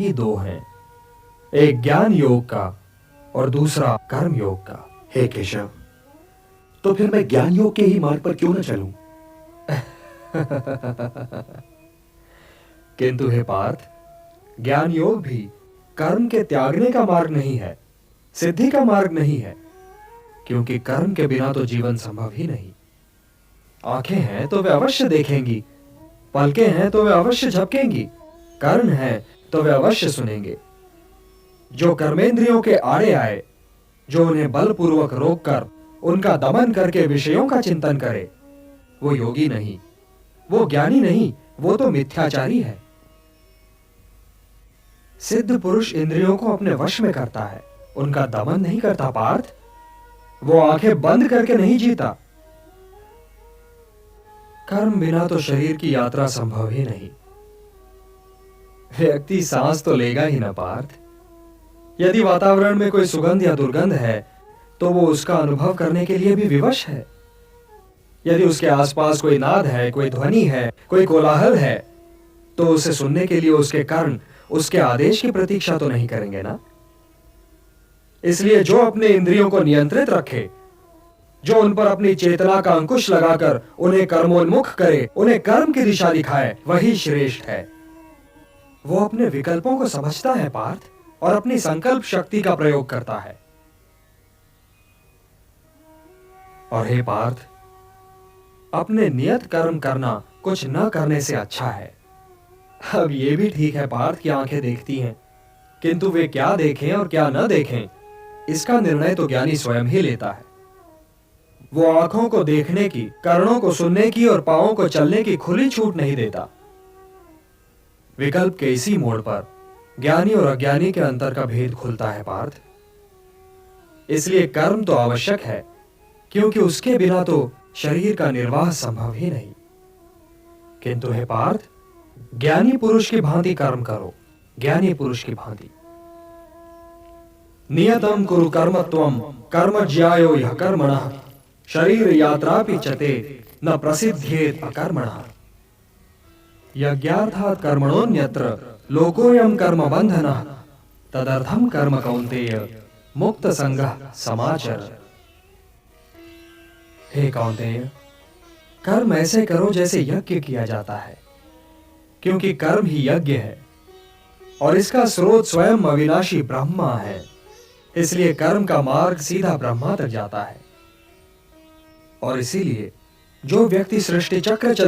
ही दो हैं, एक ज्ञान योग का और दूसरा कर्म योग का। हे केशव, तो फिर मैं ज्ञान योग के ही मार्ग पर क्यों न चलूं? किंतु हे पार्थ, ज्ञान योग भी कर्म के त्यागने का मार्ग नहीं है, सिद्धि का मार्ग नहीं है, क्योंकि कर्म के बिना तो जीवन संभव ही नहीं। आंखें हैं तो वे अवश्य देखेंगी, पलकें हैं तो वे अवश्य झपकेंगी, कर्म है तो वे अवश्य सुनेंगे। जो कर्मेंद्रियों के आड़े आए, जो उन्हें बलपूर्वक रोककर उनका दमन करके विषयों का चिंतन करे, वो योगी नहीं, वो ज्ञानी नहीं, वो तो मिथ्याचारी है। सिद्ध पुरुष इंद्रियों को अपने वश में करता है, उनका दमन नहीं करता पार्थ। वो आंखें बंद करके नहीं जीता। कर्म बिना तो शरीर की यात्रा संभव ही नहीं। व्यक्ति सांस तो लेगा ही ना पार्थ। यदि वातावरण में कोई सुगंध या दुर्गंध है तो वो उसका अनुभव करने के लिए भी विवश है। यदि उसके आसपास कोई नाद है, कोई ध्वनि है, कोई कोलाहल है, तो उसे सुनने के लिए उसके कर्ण उसके आदेश की प्रतीक्षा तो नहीं करेंगे ना। इसलिए जो अपने इंद्रियों को नियंत्रित रखे, जो उन पर अपनी चेतना का अंकुश लगाकर उन्हें कर्मोन्मुख करे, उन्हें कर्म की दिशा दिखाए, वही श्रेष्ठ है। वो अपने विकल्पों को समझता है पार्थ, और अपनी संकल्प शक्ति का प्रयोग करता है। और हे पार्थ, अपने नियत कर्म करना कुछ न करने से अच्छा है। अब ये भी ठीक है पार्थ की आंखें देखती हैं, किंतु वे क्या देखें और क्या न देखें, इसका निर्णय तो ज्ञानी स्वयं ही लेता है। वो आंखों को देखने की, कर्णों को सुनने की और पांवों को चलने की खुली छूट नहीं देता। विकल्प के इसी मोड़ पर ज्ञानी और अज्ञानी के अंतर का भेद खुलता है पार्थ। इसलिए कर्म तो आवश्यक है, क्योंकि उसके बिना तो शरीर का निर्वाह संभव ही नहीं। किंतु हे पार्थ, ज्ञानी पुरुष की भांति कर्म करो, ज्ञानी पुरुष की भांति। नियतम कुरु कर्मत्वम कर्म ज्यायो यः कर्मणः शरीर यात्रापि चते न प्रसिद्धेत अकर्मणः। यज्ञार्थात् कर्मणोऽन्यत्र लोकोऽयं कर्म बन्धनः तदर्थं कर्म कौन्तेय मुक्त संगः समाचर। हे कौन्तेय, कर्म ऐसे करो जैसे यज्ञ किया जाता है, क्योंकि कर्म ही यज्ञ है और इसका स्रोत स्वयं अविनाशी ब्रह्मा है। इसलिए कर्म का मार्ग सीधा ब्रह्मा तक जाता है। और इसीलिए जो व्यक्ति सृष्टि चक्र